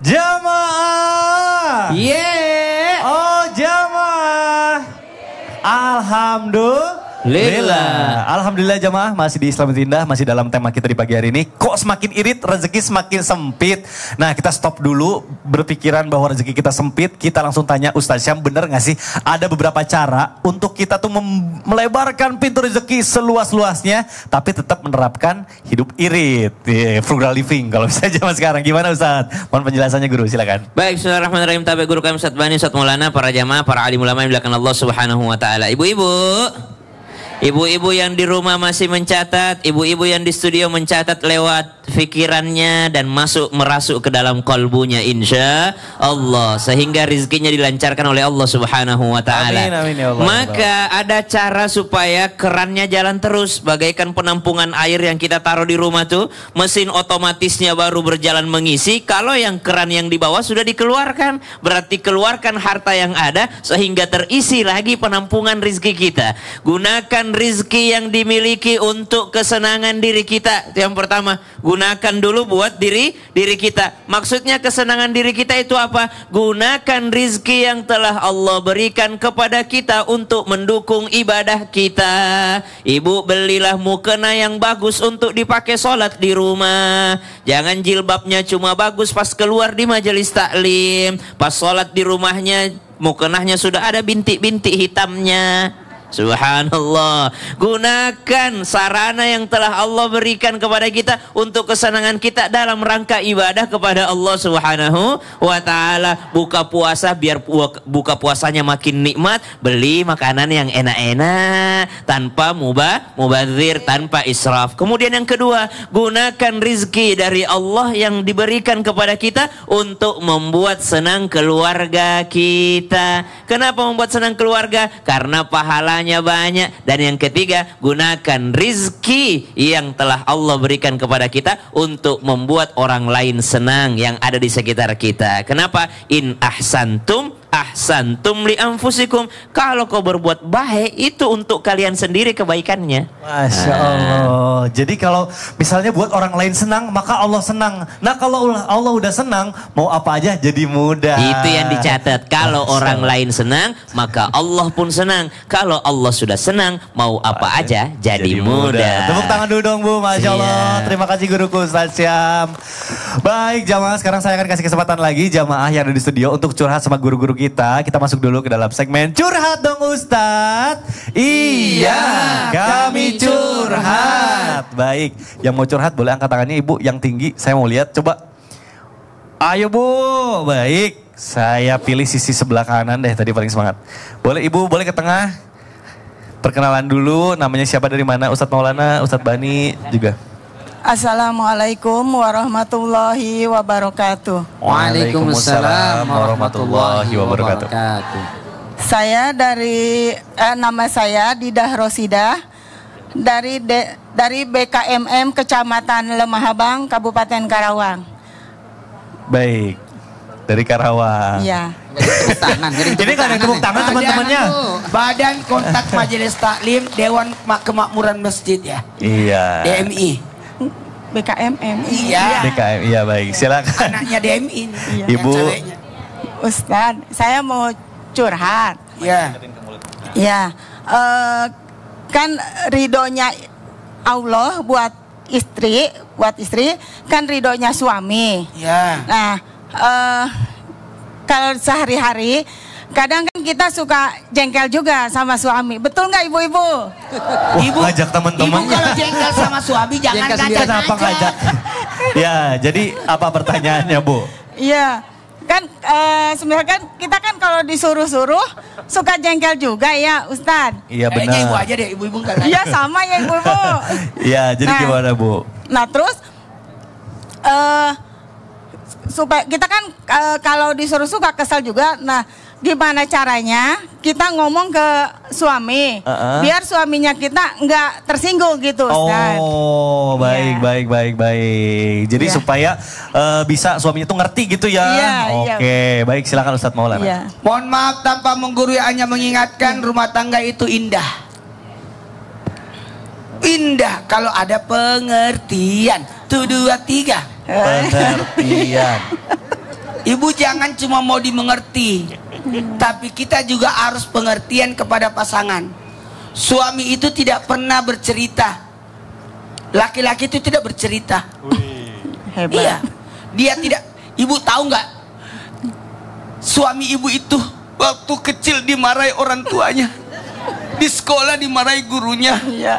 Jamaah. Oh jamaah. Alhamdulillah jamaah masih di Islam Indah, masih dalam tema kita di pagi hari ini. Kok semakin irit rezeki semakin sempit. Nah kita stop dulu berpikiran bahwa rezeki kita sempit. Kita langsung tanya Ustaz Syam, bener gak sih ada beberapa cara untuk kita tuh melebarkan pintu rezeki seluas-luasnya tapi tetap menerapkan hidup irit, frugal living kalau bisa zaman sekarang. Gimana Ustaz? Mohon penjelasannya guru, silakan. Baik, bismillahirrahmanirrahim. Tabi guru kami Ustaz Bani, Ustaz Maulana, para jamaah, para alim ulama yang dimuliakan Allah Subhanahu wa taala. Ibu-ibu yang di rumah masih mencatat, ibu-ibu yang di studio mencatat lewat pikirannya dan merasuk ke dalam kalbunya insya Allah, sehingga rizkinya dilancarkan oleh Allah Subhanahu wa taala. Amin, ya Allah. Maka ada cara supaya kerannya jalan terus, bagaikan penampungan air yang kita taruh di rumah tuh, mesin otomatisnya baru berjalan mengisi. Kalau yang keran yang di bawah sudah dikeluarkan, berarti keluarkan harta yang ada sehingga terisi lagi penampungan rizki kita. Gunakan rizki yang dimiliki untuk kesenangan diri kita. Yang pertama, gunakan dulu buat diri kita. Maksudnya kesenangan diri kita itu apa? Gunakan rizki yang telah Allah berikan kepada kita untuk mendukung ibadah kita. Ibu, belilah mukena yang bagus untuk dipakai sholat di rumah. Jangan jilbabnya cuma bagus pas keluar di majelis taklim, pas sholat di rumahnya mukenahnya sudah ada bintik-bintik hitamnya. Subhanallah. Gunakan sarana yang telah Allah berikan kepada kita untuk kesenangan kita dalam rangka ibadah kepada Allah Subhanahu wa taala. Buka puasa biar buka puasanya makin nikmat, beli makanan yang enak-enak tanpa mubazir, tanpa israf. Kemudian yang kedua, gunakan rizki dari Allah yang diberikan kepada kita untuk membuat senang keluarga kita. Kenapa membuat senang keluarga? Karena pahalanya banyak. Dan yang ketiga, gunakan rizki yang telah Allah berikan kepada kita untuk membuat orang lain senang yang ada di sekitar kita. Kenapa? In ahsantum li anfusikum. Kalau kau berbuat baik, itu untuk kalian sendiri kebaikannya. Masya Allah. Jadi kalau misalnya buat orang lain senang, maka Allah senang. Nah kalau Allah udah senang, mau apa aja jadi mudah. Itu yang dicatat. Kalau orang lain senang, maka Allah pun senang. Kalau Allah sudah senang, mau apa aja jadi mudah. Tepuk tangan dulu dong Bu, Masya Allah. Terima kasih guruku Ustaz Syam. Baik jamaah, sekarang saya akan kasih kesempatan lagi jamaah yang ada di studio untuk curhat sama guru-guru kita. Kita masuk dulu ke dalam segmen Curhat Dong Ustadz. Iya, kami curhat. Baik, yang mau curhat boleh angkat tangannya Ibu yang tinggi. Saya mau lihat, coba. Ayo Bu, baik. Saya pilih sisi sebelah kanan deh, tadi paling semangat. Boleh Ibu, boleh ke tengah. Perkenalan dulu, namanya siapa, dari mana? Ustadz Maulana, Ustadz Bani juga. Assalamualaikum warahmatullahi wabarakatuh. Waalaikumsalam warahmatullahi wabarakatuh. Saya nama saya Didah Rosidah dari BKMM Kecamatan Lemahabang, Kabupaten Karawang. Baik, dari Karawang. Iya. Ini kan ada tepuk tangan teman-temannya. Badan Kontak Majelis Taklim Dewan Kemakmuran Masjid ya. Iya. DMI. BKMM. Iya. BKM, iya baik. Silakan. Anaknya DMI. Iya. Ibu. Ustadz, saya mau curhat. Iya. Ya, kan ridhonya Allah buat istri kan ridhonya suami. Iya. Nah, kalau sehari-hari kadang kan kita suka jengkel juga sama suami. Betul nggak ibu-ibu? Ibu ngajak teman-teman. Ibu kalau jengkel sama suami jangan ngajak. Kenapa ngajak? Ya, jadi apa pertanyaannya Bu? Iya, kan sebenarnya kan kita kan kalau disuruh-suruh suka jengkel juga ya Ustadz. Iya benar. Kayaknya ibu aja deh, ibu-ibu nggak ngajak. Iya sama ya ibu-ibu. Iya, jadi gimana Bu? Nah terus supaya kita kan kalau disuruh suka kesal juga. Nah, gimana caranya kita ngomong ke suami biar suaminya kita nggak tersinggung gitu Ustaz. Oh baik, baik. Jadi supaya bisa suaminya tuh ngerti gitu ya. Oke, baik, silakan Ustadz Maulana. Mohon maaf tanpa menggurui, hanya mengingatkan rumah tangga itu indah. indah kalau ada pengertian. Tuh 2, 3. Pengertian. Ibu jangan cuma mau dimengerti, tapi kita juga harus pengertian kepada pasangan. Suami itu tidak pernah bercerita. Laki-laki itu tidak bercerita. Hebat. Iya, dia tidak. Ibu tahu nggak? Suami ibu itu waktu kecil dimarahi orang tuanya, di sekolah dimarahi gurunya, Iya.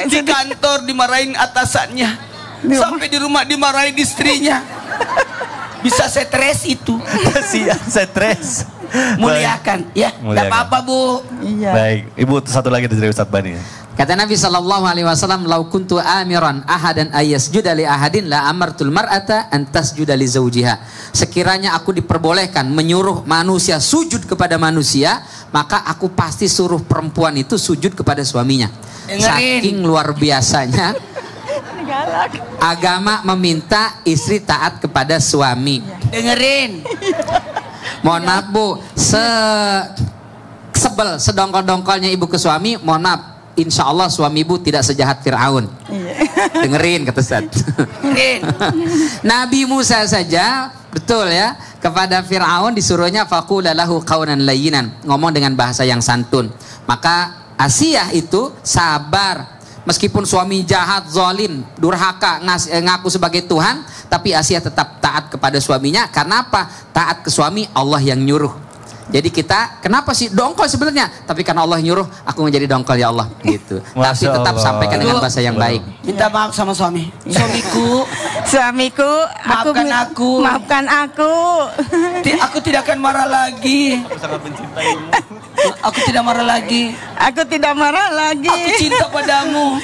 di kantor dimarahin atasannya, sampai di rumah dimarahin istrinya. Bisa stres itu. Siap, stres. Muliakan, ya. Tidak Muliakan. apa-apa, Bu. Iya. Baik, Ibu satu lagi dari Ustadz Bani. Kata Nabi sallallahu alaihi wasallam, "Lau kuntu amiran ahadan ayasjuda li ahadin la amartul mar'ata an tasjuda li zawjiha." Sekiranya aku diperbolehkan menyuruh manusia sujud kepada manusia, maka aku pasti suruh perempuan itu sujud kepada suaminya. Dengerin. Saking luar biasanya agama meminta istri taat kepada suami. Dengerin. Mohon maaf Bu, sebel sedongkol-dongkolnya ibu ke suami, mohon maaf, insya Allah suami ibu tidak sejahat Fir'aun. Dengerin kata Ustaz. Dengerin. Nabi Musa saja, betul ya, kepada Fir'aun disuruhnya faqula lahu qawlan layyinan, ngomong dengan bahasa yang santun. Maka Asiyah itu sabar. Meskipun suami jahat, zalim, durhaka, ngaku sebagai Tuhan, tapi Asiyah tetap taat kepada suaminya. Karena apa? Taat ke suami, Allah yang nyuruh. Jadi kita, kenapa sih dongkol sebenarnya? Tapi karena Allah nyuruh, aku menjadi dongkol ya Allah. Gitu. Tapi tetap Allah. sampaikan dengan bahasa yang baik. Minta maaf sama suami. Suamiku, Suamiku, maafkan aku. Maafkan aku. Aku tidak akan marah lagi. Aku tidak marah lagi. Aku tidak marah lagi. Aku cinta padamu.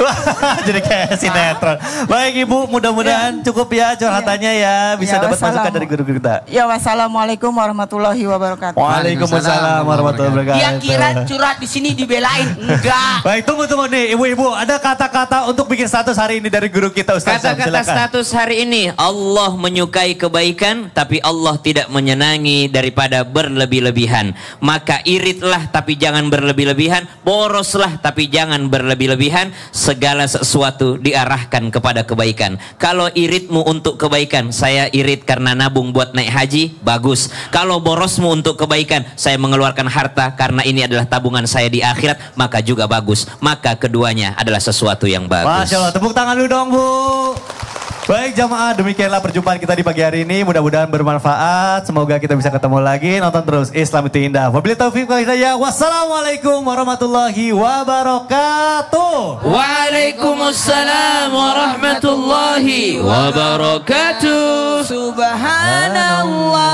Jadi kayak sinetron. Baik Ibu, mudah-mudahan cukup ya curhatannya ya. Bisa Ya, dapat masukan wassalam. dari guru-guru kita. Ya, wassalamualaikum warahmatullahi wabarakatuh. Waalaikumsalam warahmatullahi wabarakatuh. Dia kira curhat di sini dibelain. Enggak. Baik, tunggu nih Ibu-ibu. Ada kata-kata untuk bikin status hari ini dari guru kita Ustaz. Kata-kata status hari ini, Allah menyukai kebaikan tapi Allah tidak menyenangi daripada berlebih-lebihan. Maka iritlah tapi jangan berlebih-lebihan, boroslah tapi jangan berlebih-lebihan. Segala sesuatu diarahkan kepada kebaikan. Kalau iritmu untuk kebaikan, saya irit karena nabung buat naik haji, bagus. Kalau borosmu untuk kebaikan, saya mengeluarkan harta karena ini adalah tabungan saya di akhirat, maka juga bagus. Maka keduanya adalah sesuatu yang bagus. Masya Allah, tepuk tangan dulu dong Bu. Baik jamaah, demikianlah perjumpaan kita di pagi hari ini. Mudah-mudahan bermanfaat. Semoga kita bisa ketemu lagi. Nonton terus Islam itu Indah. Wabillahi taufiq wal hidayah. Wassalamualaikum warahmatullahi wabarakatuh. Waalaikumsalam warahmatullahi wabarakatuh. Subhanallah.